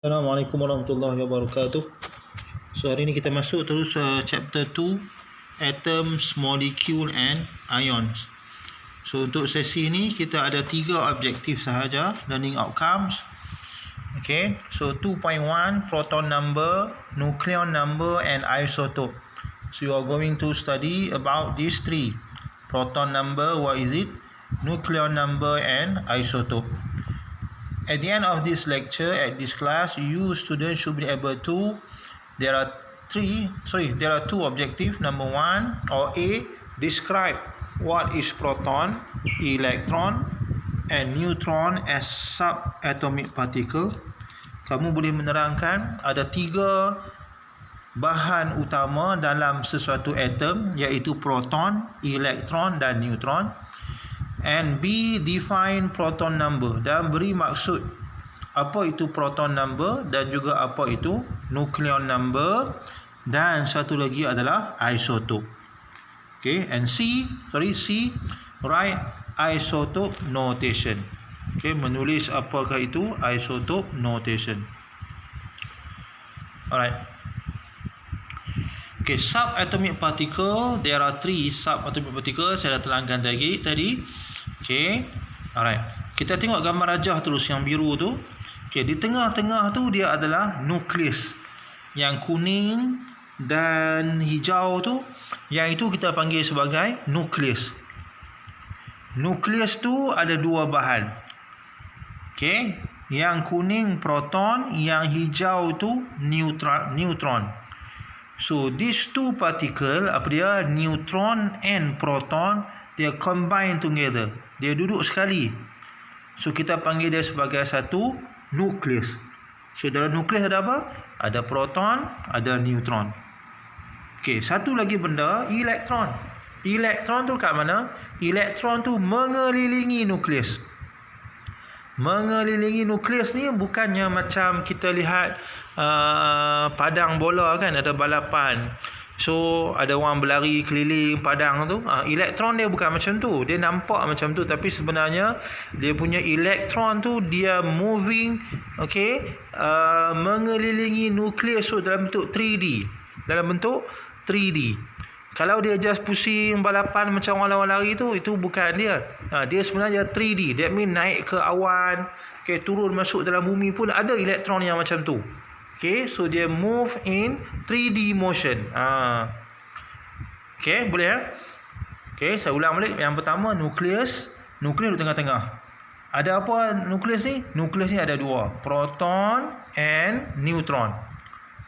Assalamualaikum warahmatullahi wabarakatuh. So hari ni kita masuk terus chapter 2, atoms, molecule and ions. So untuk sesi ni kita ada 3 objektif sahaja, learning outcomes. Okay, so 2.1 proton number, nucleon number and isotope. So you are going to study about these 3. Proton number, what is it? Nucleon number and isotope. At the end of this lecture, at this class, you students should be able to, there are two objectives. Number 1, or A, describe what is proton, electron and neutron as subatomic particle. Kamu boleh menerangkan ada 3 bahan utama dalam sesuatu atom, iaitu proton, elektron dan neutron. And B, define proton number, dan beri maksud apa itu proton number dan juga apa itu nucleon number, dan satu lagi adalah isotope. Okay, and C, write isotope notation. Okay, menulis apakah itu isotope notation. Alright. Okay, subatomic particle, there are 3 subatomic particle, saya dah terangkan tadi. Okay, alright. Kita tengok gambar rajah terus yang biru tu. Okay, di tengah-tengah tu dia adalah nukleus. Yang kuning dan hijau tu, yang itu kita panggil sebagai nukleus. Nukleus tu ada 2 bahan. Okay, yang kuning proton, yang hijau tu neutron. So these 2 particle, neutron and proton, they combine together. Dia duduk sekali. So kita panggil dia sebagai satu nukleus. So dalam nukleus ada apa? Ada proton, ada neutron. Okey, satu lagi benda, elektron. Elektron tu kat mana? Elektron tu mengelilingi nukleus. Mengelilingi nukleus ni bukannya macam kita lihat padang bola kan, ada balapan. So ada orang berlari keliling padang tu. Elektron dia bukan macam tu. Dia nampak macam tu, tapi sebenarnya dia punya elektron tu dia moving, mengelilingi nukleus tu dalam bentuk 3D. Kalau dia just pusing balapan macam orang lari tu, itu bukan dia. Dia sebenarnya 3D. That means naik ke awan, turun masuk dalam bumi pun ada elektron yang macam tu. So dia move in 3D motion. Boleh ya? Saya ulang balik. Yang pertama, nukleus di tengah-tengah. Ada apa nukleus ni? Nukleus ni ada 2, proton and neutron.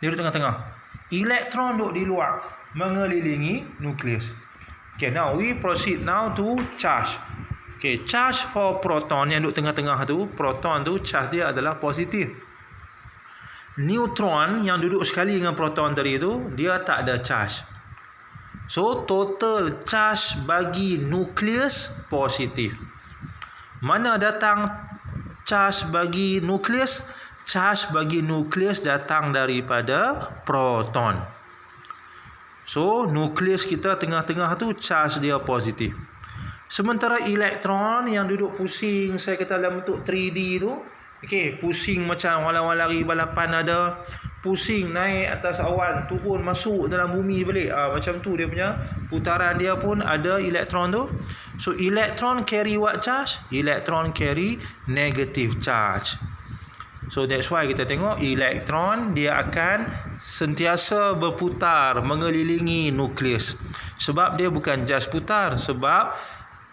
Dia di tengah-tengah. Elektron duduk di luar, mengelilingi nukleus. Now we proceed now to charge. Charge for proton yang duduk tengah-tengah tu, proton tu charge dia adalah positif. Neutron yang duduk sekali dengan proton tadi tu, dia tak ada charge. So total charge bagi nukleus positif. Mana datang charge bagi nukleus? Charge bagi nukleus datang daripada proton. So nukleus kita tengah-tengah tu charge dia positif. Sementara elektron yang duduk pusing, saya kata dalam bentuk 3D tu, pusing macam orang lari balapan, ada pusing naik atas awan, turun masuk dalam bumi balik. Macam tu dia punya putaran dia pun ada elektron tu. So elektron carry what charge? Elektron carry negative charge. So that's why kita tengok elektron dia akan sentiasa berputar mengelilingi nukleus. Sebab dia bukan just putar, sebab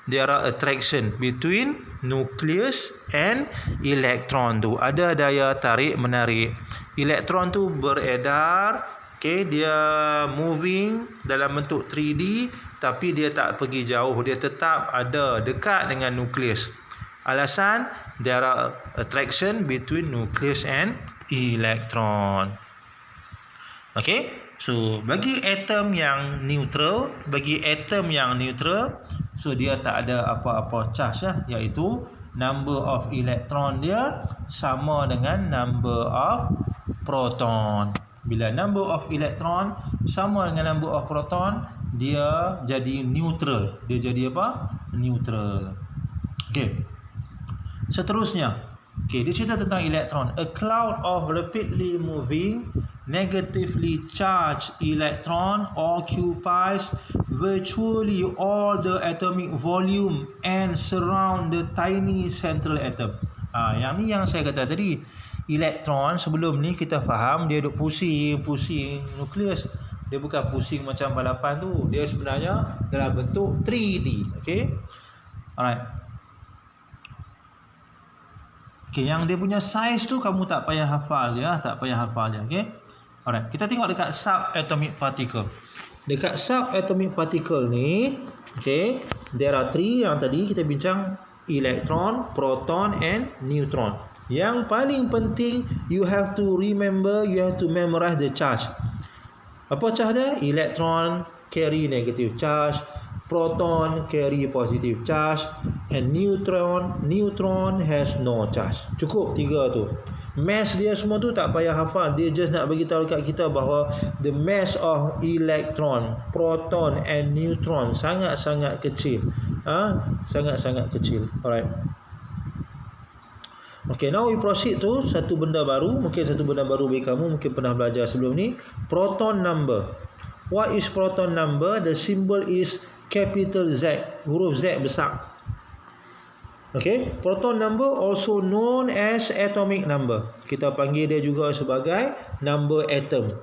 there are attraction between nucleus and elektron tu. Ada daya tarik menarik. Elektron tu beredar, dia moving dalam bentuk 3D, tapi dia tak pergi jauh, dia tetap ada dekat dengan nukleus. Alasan, there are attraction between nucleus and elektron. So bagi atom yang neutral, so dia tak ada apa-apa charge iaitu number of electron dia sama dengan number of proton. Bila number of electron sama dengan number of proton, dia jadi neutral. Dia jadi apa? Neutral. Seterusnya, Okey, dia cerita tentang elektron. A cloud of rapidly moving, negatively charged electron occupies virtually all the atomic volume and surround the tiny central atom. Yang ni yang saya kata tadi. Elektron sebelum ni kita faham dia duk pusing nukleus. Dia bukan pusing macam balapan tu. Dia sebenarnya dalam bentuk 3D. Okey. Alright. Okay, yang dia punya size tu kamu tak payah hafal ya, okey. Alright, kita tengok dekat subatomic particle. Dekat subatomic particle ni, okey, there are 3 yang tadi kita bincang, electron, proton and neutron. Yang paling penting you have to memorize the charge. Apa charge dia? Electron carry negative charge, proton carry positive charge, and neutron has no charge. Cukup 3 tu. Mass dia semua tu tak payah hafal. Dia just nak bagi tahu kat kita bahawa the mass of electron, proton and neutron sangat-sangat kecil. Sangat-sangat kecil. Alright. Okay, now we proceed to satu benda baru. Mungkin satu benda baru bagi kamu, mungkin pernah belajar sebelum ni. Proton number. What is proton number? The symbol is capital Z, huruf Z besar. Okay, proton number also known as atomic number. Kita panggil dia juga sebagai number atom.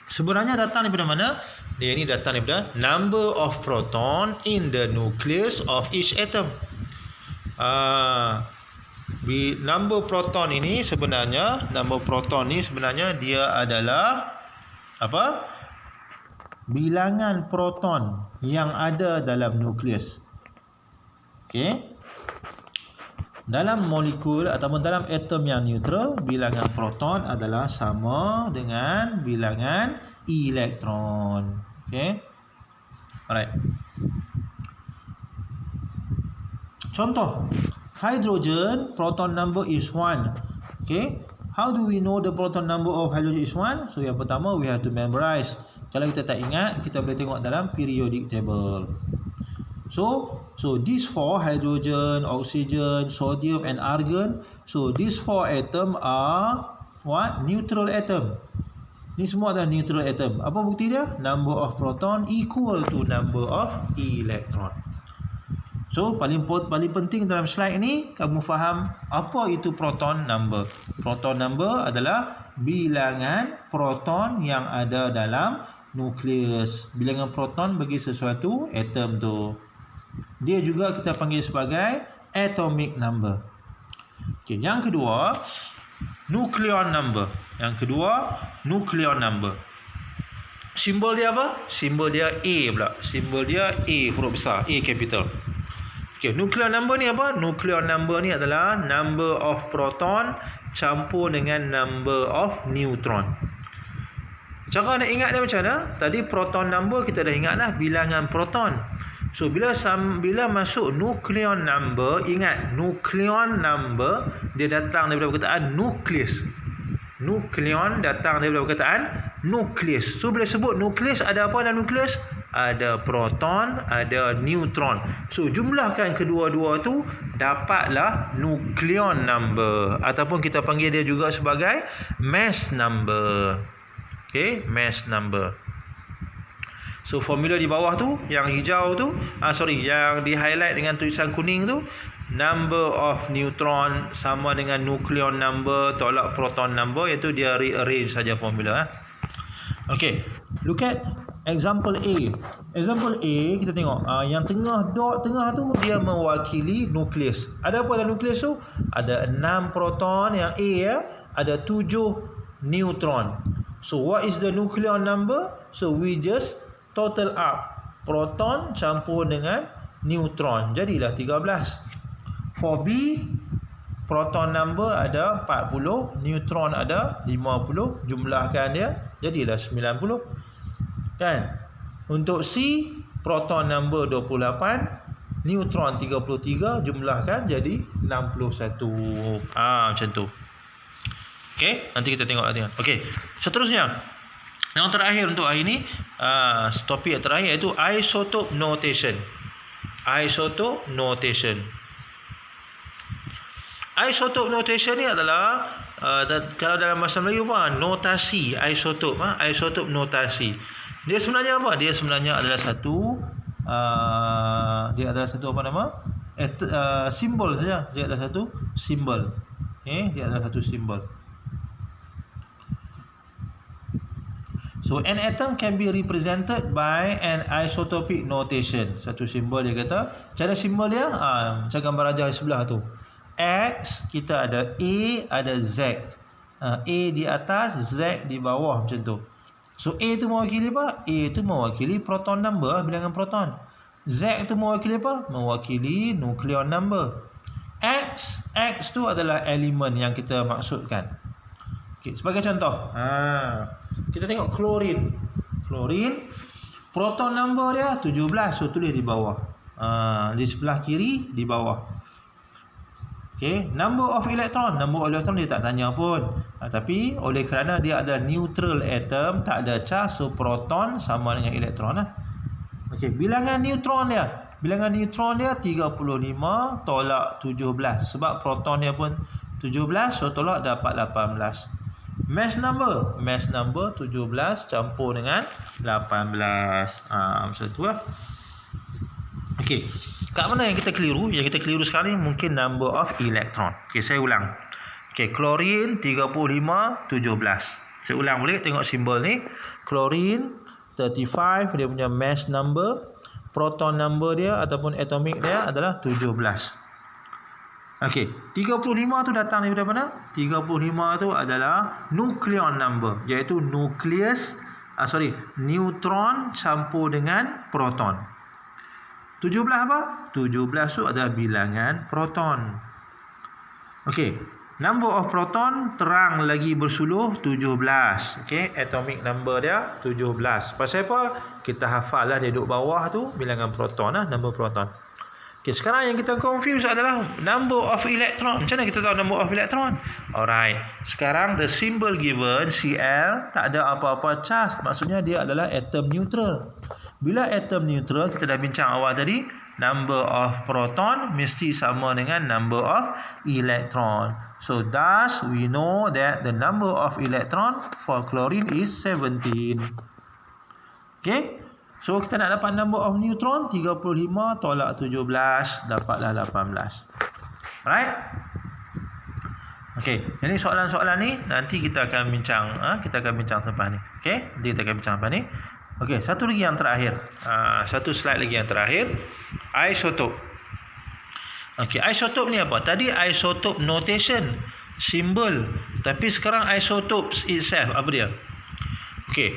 Sebenarnya datang daripada mana? Dia ni datang daripada number of proton in the nucleus of each atom. Number proton ini sebenarnya, dia adalah apa? Bilangan proton yang ada dalam nukleus. Okey. Dalam molekul ataupun dalam atom yang neutral, bilangan proton adalah sama dengan bilangan elektron. Okey. Alright. Contoh, hydrogen proton number is 1. Okey. How do we know the proton number of hydrogen is 1? So yang pertama we have to memorize. Kalau kita tak ingat, kita boleh tengok dalam periodic table. So these 4, hydrogen, oxygen, sodium and argon. So these 4 atom are what? Neutral atom. Ni semua adalah neutral atom. Apa bukti dia? Number of proton equal to number of electron. So paling penting dalam slide ni kamu faham apa itu proton number. Proton number adalah bilangan proton yang ada dalam nukleus. Bilangan proton bagi sesuatu atom tu. Dia juga kita panggil sebagai atomic number. Okay, yang kedua, nucleon number. Simbol dia apa? Simbol dia A pula. Simbol dia A, huruf besar, A capital. Okay, nucleon number ni apa? Nucleon number ni adalah number of proton campur dengan number of neutron. Cara nak ingat dia macam mana? Tadi proton number kita dah ingat dah, bilangan proton. So bila masuk nucleon number, ingat nucleon number dia datang daripada perkataan nukleus. Nucleon datang daripada perkataan nukleus. So bila sebut nukleus, ada apa dalam nukleus? Ada proton, ada neutron. So jumlahkan kedua-dua tu, dapatlah nucleon number, ataupun kita panggil dia juga sebagai mass number. Okay, mass number. So formula di bawah tu, yang hijau tu, yang di highlight dengan tulisan kuning tu, number of neutron sama dengan nucleon number tolak proton number, iaitu dia rearrange saja formula. Okay, look at example A. Example A, kita tengok yang tengah dot tengah tu dia mewakili nukleus. Ada apa dalam nukleus tu? Ada 6 proton yang A ya, ada 7 neutron. So what is the nucleon number? So we just total up proton campur dengan neutron, jadilah 13. For B, proton number ada 40, neutron ada 50, jumlahkan dia jadilah 90. Kan? Untuk C, proton number 28, neutron 33, jumlahkan jadi 61. Macam tu. Okey, nanti kita tengok latihan. Okey, seterusnya yang terakhir untuk hari ini, topik yang terakhir iaitu isotope notation. Isotope notation. Isotope notation ni adalah kalau dalam bahasa Melayu apa? Notasi isotop, isotop notasi. Dia sebenarnya apa? Dia sebenarnya adalah satu apa nama? Simbol saja. Dia adalah satu simbol. Dia adalah satu simbol. So an atom can be represented by an isotopic notation. Satu simbol dia kata. Cara simbol dia macam gambar rajah di sebelah tu. X, kita ada A, ada Z. A di atas, Z di bawah, macam tu. So A tu mewakili apa? A tu mewakili proton number, bilangan proton. Z tu mewakili apa? Mewakili nucleon number. X tu adalah elemen yang kita maksudkan. Okay, sebagai contoh, kita tengok klorin. Klorin, proton number dia 17, so tulis di bawah. Di sebelah kiri, di bawah. Okay, number of electron dia tak tanya pun. Tapi oleh kerana dia ada neutral atom, tak ada charge, so proton sama dengan elektron lah. Okay, bilangan neutron dia 35 tolak 17. Sebab proton dia pun 17, so tolak dapat 18. Mass number 17 campur dengan 18. Macam tu lah. Okey, kat mana yang kita keliru? Yang kita keliru sekarang ni mungkin number of electron. Okey, saya ulang. Okey, klorin 35 17. Saya ulang boleh tengok simbol ni. Klorin 35, dia punya mass number, proton number dia ataupun atomic dia adalah 17. Okey, 35 tu datang daripada mana? 35 tu adalah nucleon number, iaitu neutron campur dengan proton. 17 apa? 17 tu adalah bilangan proton. Okey, number of proton terang lagi bersuluh 17. Okey, atomic number dia 17. Pasal apa? Kita hafal lah dia duduk bawah tu bilangan proton lah, number proton. Okey, sekarang yang kita confuse adalah number of electron. Macam mana kita tahu number of electron? Alright, sekarang the symbol given Cl tak ada apa-apa charge. Maksudnya dia adalah atom neutral. Bila atom neutral, kita dah bincang awal tadi, number of proton mesti sama dengan number of electron. So thus we know that the number of electron for chlorine is 17. Okay, so kita nak dapat number of neutron, 35 tolak 17, dapatlah 18. Alright. Okay, jadi soalan-soalan ni nanti kita akan bincang, selepas ni. Okay, nanti kita akan bincang selepas ni. Okey, satu lagi yang terakhir. Satu slide lagi yang terakhir. Isotop. Okey, isotop ni apa? Tadi isotop notation, simbol. Tapi sekarang isotopes itself, apa dia? Okey.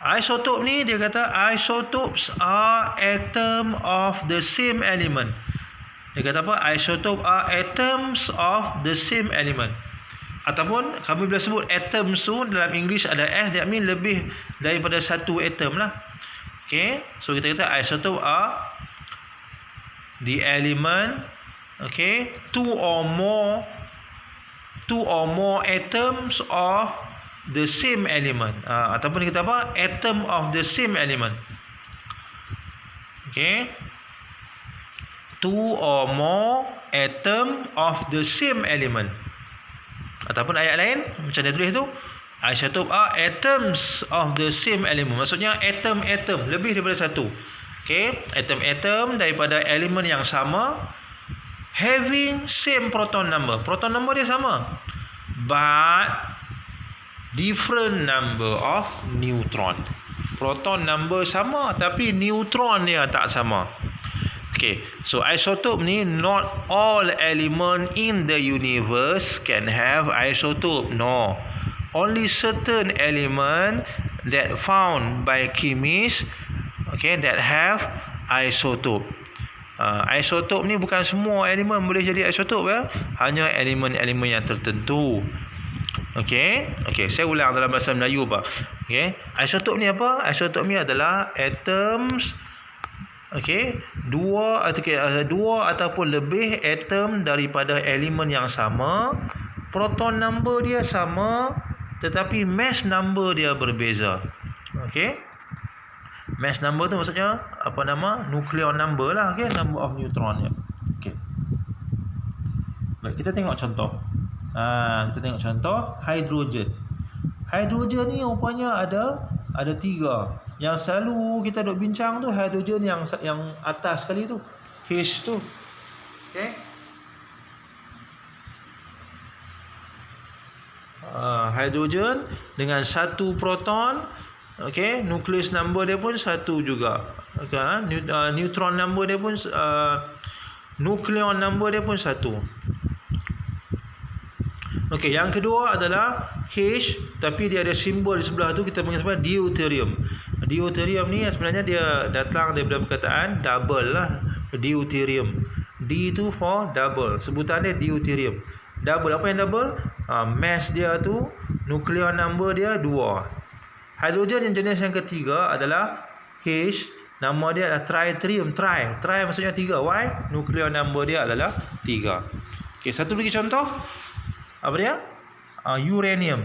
Isotop ni dia kata isotopes are atom of the same element. Dia kata apa? Isotope are atoms of the same element. Ataupun kami boleh sebut atom tu dalam English ada S, dia mean lebih daripada satu atom lah. Okay, so kita kata isotope are the element, okay, two or more atoms of the same element. Ataupun kita apa? Atom of the same element. Okay, two or more atom of the same element. Ataupun ayat lain macam dia tulis tu, isotope are atoms of the same element. Maksudnya atom-atom lebih daripada satu. Okay, atom-atom daripada elemen yang sama, having same proton number. Proton number dia sama, but different number of neutron. Proton number sama tapi neutron dia tak sama. Okay, so isotope ni, not all element in the universe can have isotope. No, only certain element that found by chemists, okay, that have isotope. Isotope ni bukan semua elemen boleh jadi isotope ya, hanya elemen-elemen yang tertentu. Okay, saya ulang dalam bahasa Melayu apa. Okay, isotope ni apa? Isotope ni adalah atoms, okay, dua ataupun lebih atom daripada elemen yang sama, proton number dia sama, tetapi mass number dia berbeza. Okay, mass number tu maksudnya apa nama? Nucleon number lah, okay, number of neutron dia. Okay. Baik, kita tengok contoh. Kita tengok contoh hidrogen. Hidrogen ni rupanya ada 3. Yang selalu kita duk bincang tu hidrogen yang atas sekali tu, H tu. Okey. Hidrogen dengan 1 proton. Okey, nucleus number dia pun 1 juga. Okay, neutron number dia pun nucleon number dia pun 1. Okey, yang kedua adalah H, tapi dia ada simbol di sebelah tu, kita panggil sebenarnya deuterium. Deuterium ni sebenarnya dia datang daripada perkataan double lah, deuterium. D tu for double, sebutan dia deuterium. Double, apa yang double? Mass dia tu, nucleon number dia 2. Hidrogen yang jenis yang ketiga adalah H, nama dia adalah tritium. Tri maksudnya 3. Why? Nucleon number dia adalah 3. Okey, satu lagi contoh. Apa dia? Uranium.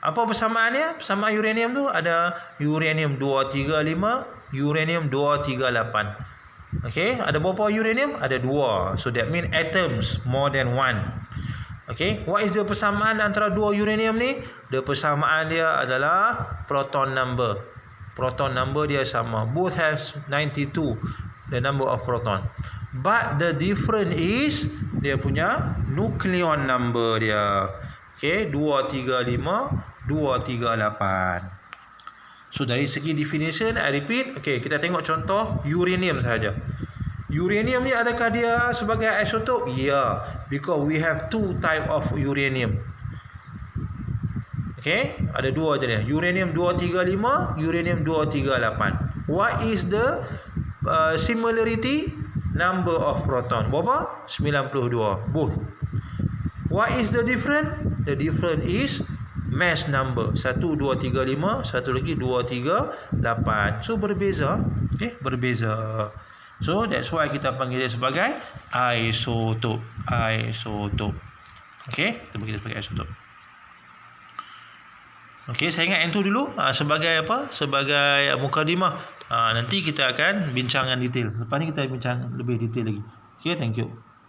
Apa persamaan dia? Persamaan uranium tu ada uranium 235, uranium 238. Okey, ada berapa uranium? Ada 2. So that mean atoms more than 1. Okey, what is the persamaan antara 2 uranium ni? The persamaan dia adalah proton number. Proton number dia sama. Both has 92, the number of proton. But the difference is dia punya nucleon number dia. Okey, 235, 238. So dari segi definition, I repeat. Okey, kita tengok contoh uranium sahaja. Uranium ni adakah dia sebagai isotop? Ya, because we have 2 type of uranium. Okey, ada 2 jenis. Uranium 235, uranium 238. What is the similarity? Number of proton. Berapa? 92. Both. What is the difference? The difference is mass number. 1, 2, 3, 5. Satu lagi 2, 3, 8. So berbeza. Okay, berbeza. So that's why kita panggil dia sebagai isotop. Isotop. Okay, kita panggil dia sebagai isotop. Okey, saya ingat yang tu dulu sebagai apa? Sebagai mukadimah. Nanti kita akan bincangkan detail. Lepas ni kita bincang lebih detail lagi. Okey, thank you.